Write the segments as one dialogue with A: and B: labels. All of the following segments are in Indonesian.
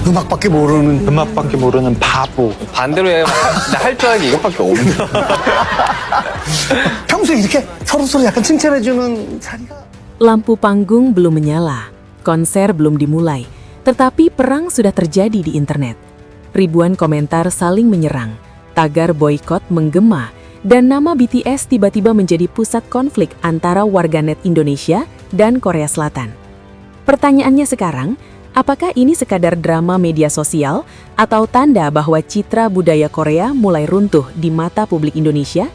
A: 음악밖에 모르는.
B: 음악밖에 모르는 바보.
C: 반대로 해. 나 할 줄 아는 게 이것밖에 없네.
A: 평소에 이렇게 서로 약간 칭찬해주는 자리가.
D: Lampu panggung belum menyala, konser belum dimulai, tetapi perang sudah terjadi di internet. Ribuan komentar saling menyerang, tagar boykot menggema, dan nama BTS tiba-tiba menjadi pusat konflik antara warganet Indonesia dan Korea Selatan. Pertanyaannya sekarang, apakah ini sekadar drama media sosial atau tanda bahwa citra budaya Korea mulai runtuh di mata publik Indonesia?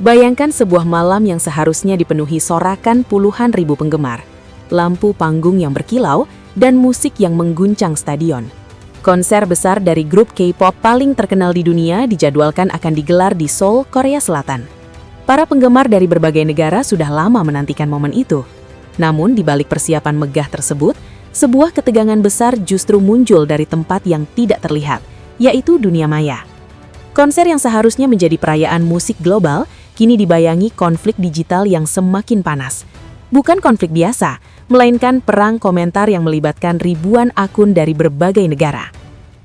D: Bayangkan sebuah malam yang seharusnya dipenuhi sorakan puluhan ribu penggemar, lampu panggung yang berkilau, dan musik yang mengguncang stadion. Konser besar dari grup K-pop paling terkenal di dunia dijadwalkan akan digelar di Seoul, Korea Selatan. Para penggemar dari berbagai negara sudah lama menantikan momen itu. Namun di balik persiapan megah tersebut, sebuah ketegangan besar justru muncul dari tempat yang tidak terlihat, yaitu dunia maya. Konser yang seharusnya menjadi perayaan musik global, kini dibayangi konflik digital yang semakin panas. Bukan konflik biasa, melainkan perang komentar yang melibatkan ribuan akun dari berbagai negara.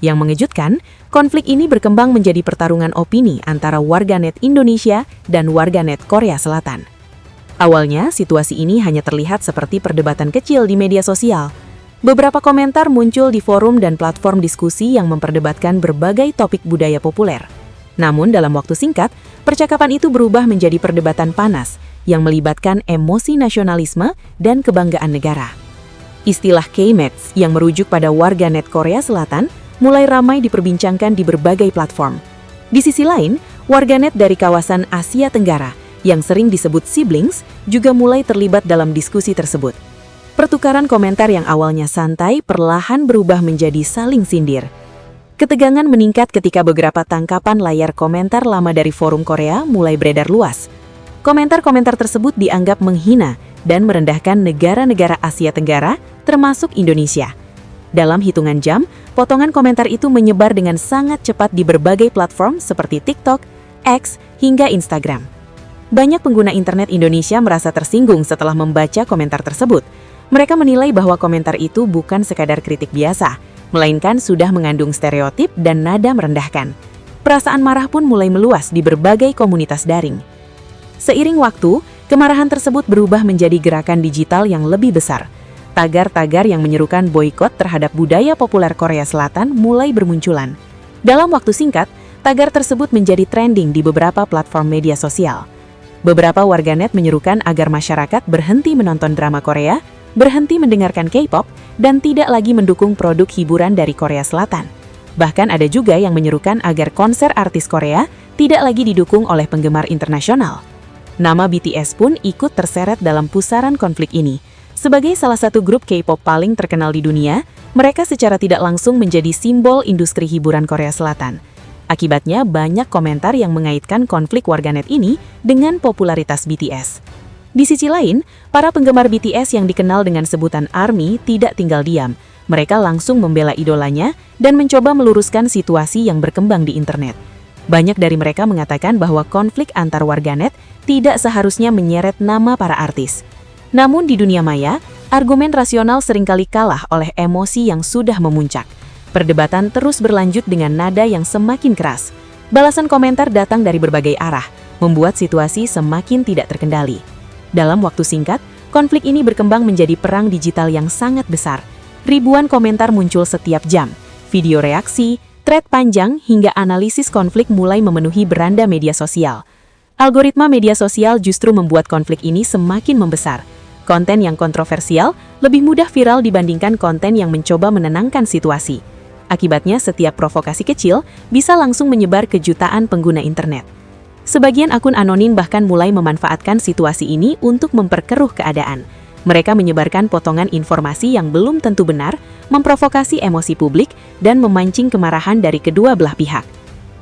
D: Yang mengejutkan, konflik ini berkembang menjadi pertarungan opini antara warganet Indonesia dan warganet Korea Selatan. Awalnya, situasi ini hanya terlihat seperti perdebatan kecil di media sosial. Beberapa komentar muncul di forum dan platform diskusi yang memperdebatkan berbagai topik budaya populer. Namun dalam waktu singkat, percakapan itu berubah menjadi perdebatan panas yang melibatkan emosi nasionalisme dan kebanggaan negara. Istilah K-Mets yang merujuk pada warganet Korea Selatan mulai ramai diperbincangkan di berbagai platform. Di sisi lain, warganet dari kawasan Asia Tenggara yang sering disebut siblings juga mulai terlibat dalam diskusi tersebut. Pertukaran komentar yang awalnya santai perlahan berubah menjadi saling sindir. Ketegangan meningkat ketika beberapa tangkapan layar komentar lama dari forum Korea mulai beredar luas. Komentar-komentar tersebut dianggap menghina dan merendahkan negara-negara Asia Tenggara, termasuk Indonesia. Dalam hitungan jam, potongan komentar itu menyebar dengan sangat cepat di berbagai platform seperti TikTok, X, hingga Instagram. Banyak pengguna internet Indonesia merasa tersinggung setelah membaca komentar tersebut. Mereka menilai bahwa komentar itu bukan sekadar kritik biasa, melainkan sudah mengandung stereotip dan nada merendahkan. Perasaan marah pun mulai meluas di berbagai komunitas daring. Seiring waktu, kemarahan tersebut berubah menjadi gerakan digital yang lebih besar. Tagar-tagar yang menyerukan boikot terhadap budaya populer Korea Selatan mulai bermunculan. Dalam waktu singkat, tagar tersebut menjadi trending di beberapa platform media sosial. Beberapa warganet menyerukan agar masyarakat berhenti menonton drama Korea, berhenti mendengarkan K-pop, dan tidak lagi mendukung produk hiburan dari Korea Selatan. Bahkan ada juga yang menyerukan agar konser artis Korea tidak lagi didukung oleh penggemar internasional. Nama BTS pun ikut terseret dalam pusaran konflik ini. Sebagai salah satu grup K-pop paling terkenal di dunia, mereka secara tidak langsung menjadi simbol industri hiburan Korea Selatan. Akibatnya, banyak komentar yang mengaitkan konflik warganet ini dengan popularitas BTS. Di sisi lain, para penggemar BTS yang dikenal dengan sebutan ARMY tidak tinggal diam. Mereka langsung membela idolanya dan mencoba meluruskan situasi yang berkembang di internet. Banyak dari mereka mengatakan bahwa konflik antar warganet tidak seharusnya menyeret nama para artis. Namun di dunia maya, argumen rasional seringkali kalah oleh emosi yang sudah memuncak. Perdebatan terus berlanjut dengan nada yang semakin keras. Balasan komentar datang dari berbagai arah, membuat situasi semakin tidak terkendali. Dalam waktu singkat, konflik ini berkembang menjadi perang digital yang sangat besar. Ribuan komentar muncul setiap jam, video reaksi, thread panjang hingga analisis konflik mulai memenuhi beranda media sosial. Algoritma media sosial justru membuat konflik ini semakin membesar. Konten yang kontroversial lebih mudah viral dibandingkan konten yang mencoba menenangkan situasi. Akibatnya, setiap provokasi kecil bisa langsung menyebar ke jutaan pengguna internet. Sebagian akun anonim bahkan mulai memanfaatkan situasi ini untuk memperkeruh keadaan. Mereka menyebarkan potongan informasi yang belum tentu benar, memprovokasi emosi publik, dan memancing kemarahan dari kedua belah pihak.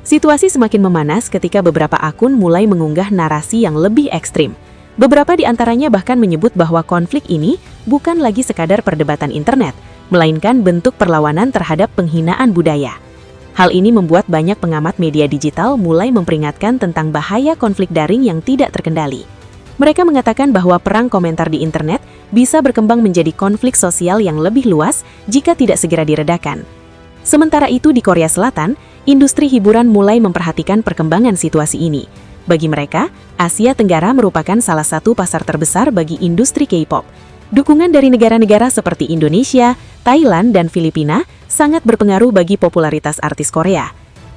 D: Situasi semakin memanas ketika beberapa akun mulai mengunggah narasi yang lebih ekstrim. Beberapa di antaranya bahkan menyebut bahwa konflik ini bukan lagi sekadar perdebatan internet, melainkan bentuk perlawanan terhadap penghinaan budaya. Hal ini membuat banyak pengamat media digital mulai memperingatkan tentang bahaya konflik daring yang tidak terkendali. Mereka mengatakan bahwa perang komentar di internet bisa berkembang menjadi konflik sosial yang lebih luas jika tidak segera diredakan. Sementara itu di Korea Selatan, industri hiburan mulai memperhatikan perkembangan situasi ini. Bagi mereka, Asia Tenggara merupakan salah satu pasar terbesar bagi industri K-pop. Dukungan dari negara-negara seperti Indonesia, Thailand, dan Filipina sangat berpengaruh bagi popularitas artis Korea.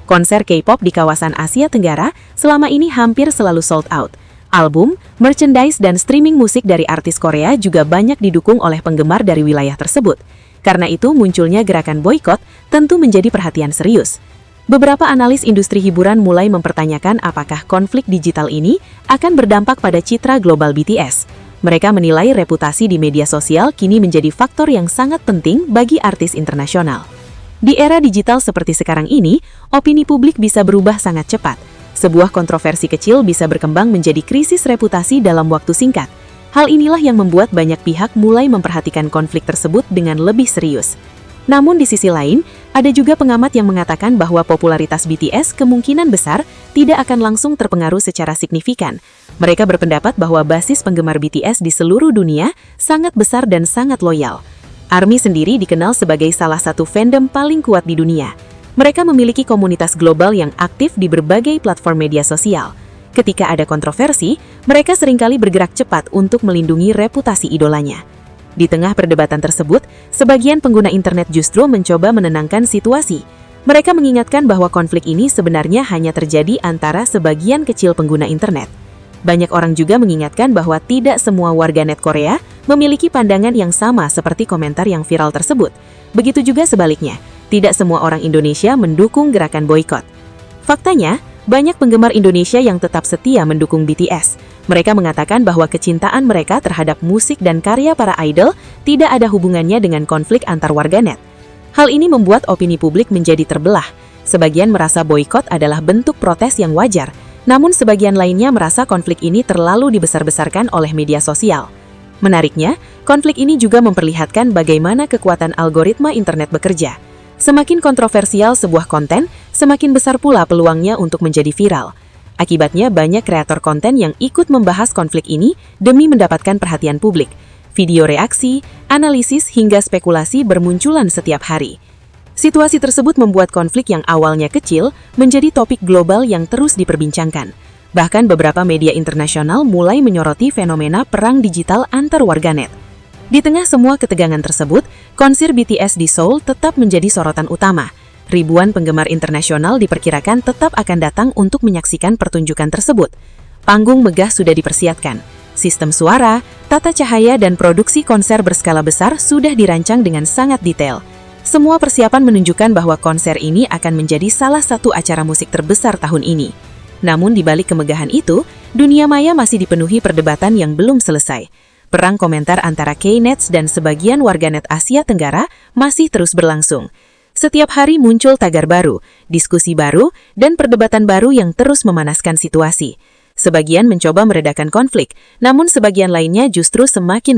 D: Konser K-pop di kawasan Asia Tenggara selama ini hampir selalu sold out. Album, merchandise, dan streaming musik dari artis Korea juga banyak didukung oleh penggemar dari wilayah tersebut. Karena itu, munculnya gerakan boykot tentu menjadi perhatian serius. Beberapa analis industri hiburan mulai mempertanyakan apakah konflik digital ini akan berdampak pada citra global BTS. Mereka menilai reputasi di media sosial kini menjadi faktor yang sangat penting bagi artis internasional. Di era digital seperti sekarang ini, opini publik bisa berubah sangat cepat. Sebuah kontroversi kecil bisa berkembang menjadi krisis reputasi dalam waktu singkat. Hal inilah yang membuat banyak pihak mulai memperhatikan konflik tersebut dengan lebih serius. Namun di sisi lain, ada juga pengamat yang mengatakan bahwa popularitas BTS kemungkinan besar tidak akan langsung terpengaruh secara signifikan. Mereka berpendapat bahwa basis penggemar BTS di seluruh dunia sangat besar dan sangat loyal. ARMY sendiri dikenal sebagai salah satu fandom paling kuat di dunia. Mereka memiliki komunitas global yang aktif di berbagai platform media sosial. Ketika ada kontroversi, mereka seringkali bergerak cepat untuk melindungi reputasi idolanya. Di tengah perdebatan tersebut, sebagian pengguna internet justru mencoba menenangkan situasi. Mereka mengingatkan bahwa konflik ini sebenarnya hanya terjadi antara sebagian kecil pengguna internet. Banyak orang juga mengingatkan bahwa tidak semua warganet Korea memiliki pandangan yang sama seperti komentar yang viral tersebut. Begitu juga sebaliknya. Tidak semua orang Indonesia mendukung gerakan boykot. Faktanya, banyak penggemar Indonesia yang tetap setia mendukung BTS. Mereka mengatakan bahwa kecintaan mereka terhadap musik dan karya para idol tidak ada hubungannya dengan konflik antar warganet. Hal ini membuat opini publik menjadi terbelah. Sebagian merasa boykot adalah bentuk protes yang wajar, namun sebagian lainnya merasa konflik ini terlalu dibesar-besarkan oleh media sosial. Menariknya, konflik ini juga memperlihatkan bagaimana kekuatan algoritma internet bekerja. Semakin kontroversial sebuah konten, semakin besar pula peluangnya untuk menjadi viral. Akibatnya banyak kreator konten yang ikut membahas konflik ini demi mendapatkan perhatian publik. Video reaksi, analisis, hingga spekulasi bermunculan setiap hari. Situasi tersebut membuat konflik yang awalnya kecil menjadi topik global yang terus diperbincangkan. Bahkan beberapa media internasional mulai menyoroti fenomena perang digital antar warganet. Di tengah semua ketegangan tersebut, konser BTS di Seoul tetap menjadi sorotan utama. Ribuan penggemar internasional diperkirakan tetap akan datang untuk menyaksikan pertunjukan tersebut. Panggung megah sudah dipersiapkan. Sistem suara, tata cahaya, dan produksi konser berskala besar sudah dirancang dengan sangat detail. Semua persiapan menunjukkan bahwa konser ini akan menjadi salah satu acara musik terbesar tahun ini. Namun di balik kemegahan itu, dunia maya masih dipenuhi perdebatan yang belum selesai. Perang komentar antara K-nets dan sebagian warganet Asia Tenggara masih terus berlangsung. Setiap hari muncul tagar baru, diskusi baru, dan perdebatan baru yang terus memanaskan situasi. Sebagian mencoba meredakan konflik, namun sebagian lainnya justru semakin